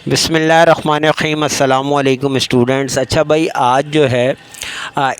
बिस्मिल्लाहिर्रहमानिर्रहीम अस्सलामु अलैकुम स्टूडेंट्स। अच्छा भाई, आज जो है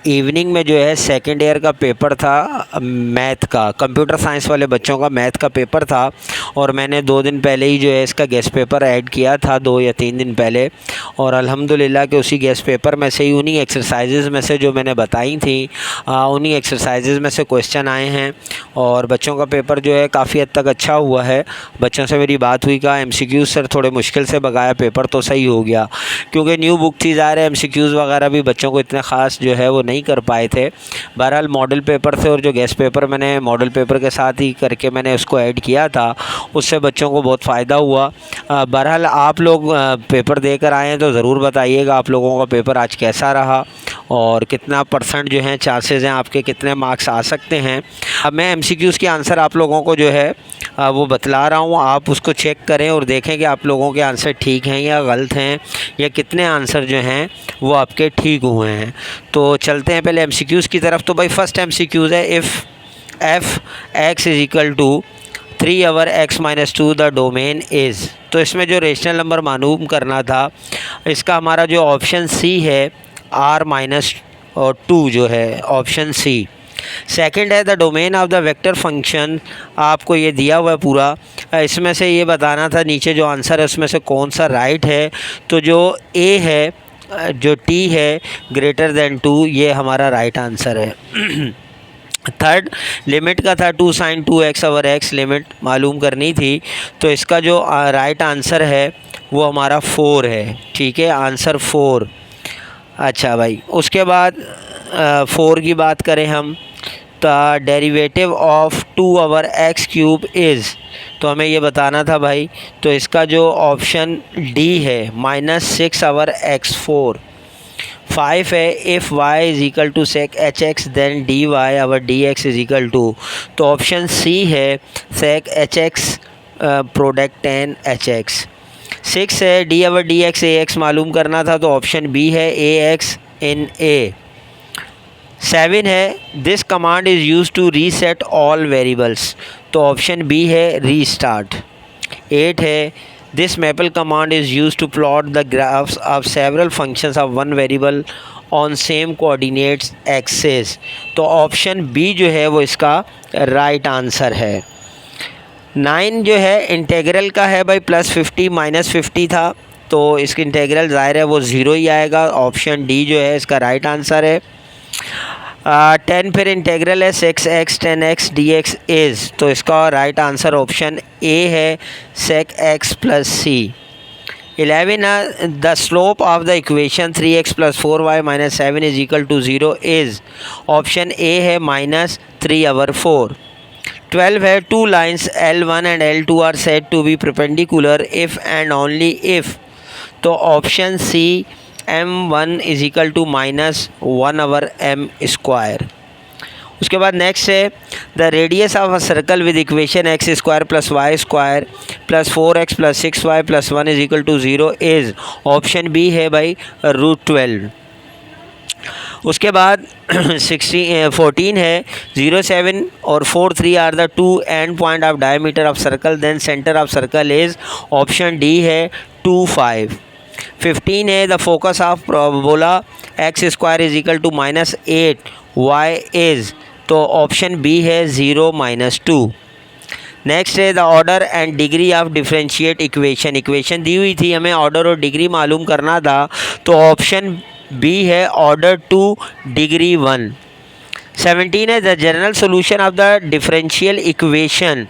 इवनिंग में जो है सेकेंड ईयर का पेपर था, मैथ का, कंप्यूटर साइंस वाले बच्चों का मैथ का पेपर था। और मैंने 2 दिन पहले ही जो है इसका गेस्ट पेपर ऐड किया था, 2 या 3 दिन पहले। और अल्हम्दुलिल्लाह कि उसी गेस्ट पेपर में से ही उन्हीं एक्सरसाइजेज़ में से जो मैंने बताई थी उन्हीं एक्सरसाइजेज़ में से क्वेश्चन आए हैं। और बच्चों का पेपर जो है काफ़ी हद तक अच्छा हुआ है। बच्चों से मेरी बात हुई, कहा MCQs सर थोड़े मुश्किल से बगाया, पेपर तो सही हो गया, क्योंकि न्यू बुक थी, ज़ाहिर है MCQs वगैरह भी बच्चों को इतने ख़ास जो है वो नहीं कर पाए थे। बहरहाल मॉडल पेपर थे और जो गेस्ट पेपर मैंने मॉडल पेपर के साथ ही करके मैंने उसको ऐड किया था, उससे बच्चों को बहुत फ़ायदा हुआ। बहरहाल आप लोग पेपर देकर आए हैं तो ज़रूर बताइएगा आप लोगों का पेपर आज कैसा रहा और कितना % जो है चांसेस हैं आपके, कितने मार्क्स आ सकते हैं। अब मैं MCQs के आंसर आप लोगों को जो है वो बतला रहा हूँ, आप उसको चेक करें और देखें कि आप लोगों के आंसर ठीक हैं या गलत हैं, या कितने आंसर जो हैं वो आपके ठीक हुए हैं। तो चलते हैं पहले MCQs की तरफ। तो भाई फर्स्ट MCQs है, if f x is equal to 3 over x minus 2 the domain is. तो इसमें जो रेशनल नंबर मालूम करना था, इसका हमारा जो ऑप्शन सी है r-2 जो है ऑप्शन सी। सेकंड है the domain of the vector function, आपको ये दिया हुआ है पूरा, इसमें से ये बताना था नीचे जो आंसर है उसमें से कौन सा राइट है। तो जो ए है, जो टी है ग्रेटर दैन 2, ये हमारा राइट आंसर है। थर्ड लिमिट का था 2 sin 2x over x, limit मालूम करनी थी। तो इसका जो राइट आंसर है वो हमारा 4 है। ठीक है, आंसर 4। अच्छा भाई, उसके बाद 4 की बात करें हम, तो derivative of 2 over x cube is, तो हमें ये बताना था भाई। तो इसका जो ऑप्शन डी है -6 ओवर x4। 5 है if y is equal to sec hx then dy over dx is equal to, तो ऑप्शन सी है sec hx product tan hx। 6 है D over D X ax मालूम करना था, तो ऑप्शन बी है ax इन a। 7 है this command is use to reset all variables, तो ऑप्शन बी है रीस्टार्ट। 8 है this Maple command is use to plot the graphs of several functions of one variable on same coordinates axes, तो option B जो है वो इसका right answer है। 9 जो है इंटेग्रल का है भाई, +50 -50 था, तो इसका इंटेग्रल ज़ाहिर है वो 0 ही आएगा, ऑप्शन डी जो है इसका राइट आंसर है। 10 फिर इंटेग्रल है 6x 10x dx इज़, तो इसका राइट आंसर ऑप्शन ए है sec x plus C. 11 the slope of the equation 3x + 4y - 7 is equal to 0 is, option A है -3/4। 12 है two lines L1 and L2 are said to be perpendicular if and only if, तो option C m1 is equal to -1/m²। उसके बाद next है the radius of a circle with equation x² + y² + 4x + 6y + 1 is equal to 0 is, option B है भाई √12। उसके बाद 14 है 0, 7 और 4, 3 are the two end point of diameter of circle, then centre of circle is, option D है 2, 5। 15 है the focus of parabola x² is equal to -8 y is, तो option B है 0, -2। नेक्स्ट है the order and degree of differential equation, equation दी हुई थी, हमें order और डिग्री मालूम करना था, तो ऑप्शन बी है ऑर्डर 2 डिग्री 1। 17 है the general solution of the differential equation,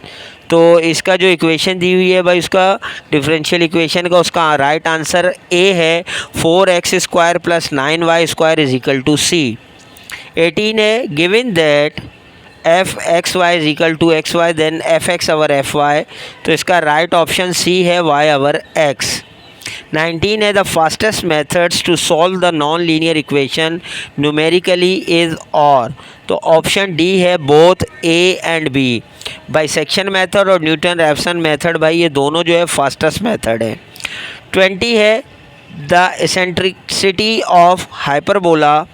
तो इसका जो इक्वेशन दी हुई है भाई उसका डिफरेंशियल इक्वेशन का उसका राइट आंसर ए है 4x² + 9y² is equal to C. 18 है given that f(x(y) is equal to xy then fx over fy, तो इसका राइट ऑप्शन सी है y ओवर x। 19 है the fastest methods to solve the non linear equation numerically is और, तो option D है both A and B. Bisection method और Newton Raphson method भाई ये दोनों जो है फास्टेस्ट मेथड है। 20 है द एसेंट्रिसिटी ऑफ हाइपरबोला,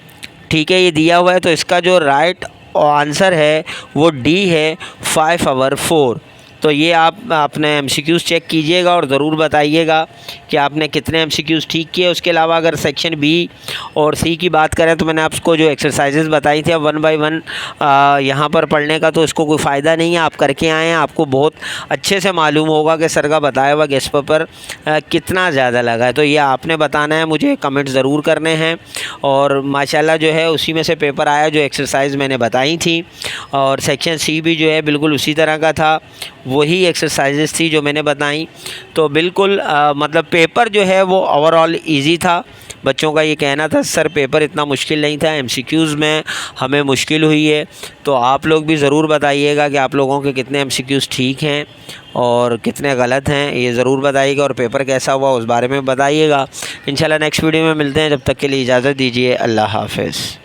ठीक है ये दिया हुआ है, तो इसका जो राइट आंसर है वो डी है 5/4। तो ये आप अपने MCQs चेक कीजिएगा और ज़रूर बताइएगा कि आपने कितने MCQs ठीक किए। उसके अलावा अगर सेक्शन B और C की बात करें तो मैंने आपको जो एक्सरसाइजेज़ बताई थी अब 1 बाय 1 यहाँ पर पढ़ने का तो इसको कोई फ़ायदा नहीं है। आप करके आएँ, आपको बहुत अच्छे से मालूम होगा कि सर का बताया हुआ गेस्ट पेपर कितना ज़्यादा लगा है। तो ये आपने बताना है, मुझे कमेंट ज़रूर करने हैं। और माशाल्लाह जो है उसी में से पेपर आया जो एक्सरसाइज मैंने बताई थी। और सेक्शन C भी जो है बिल्कुल उसी तरह का था, वही एक्सरसाइजेस थी जो मैंने बताई। तो बिल्कुल मतलब पेपर जो है वो ओवरऑल ईजी था। बच्चों का ये कहना था सर पेपर इतना मुश्किल नहीं था, MCQs में हमें मुश्किल हुई है। तो आप लोग भी ज़रूर बताइएगा कि आप लोगों के कितने MCQs ठीक हैं और कितने गलत हैं, ये ज़रूर बताइएगा। और पेपर कैसा हुआ उस बारे में बताइएगा। इंशाल्लाह नेक्स्ट वीडियो में मिलते हैं, जब तक के लिए इजाज़त दीजिए। अल्लाह हाफ़िज़।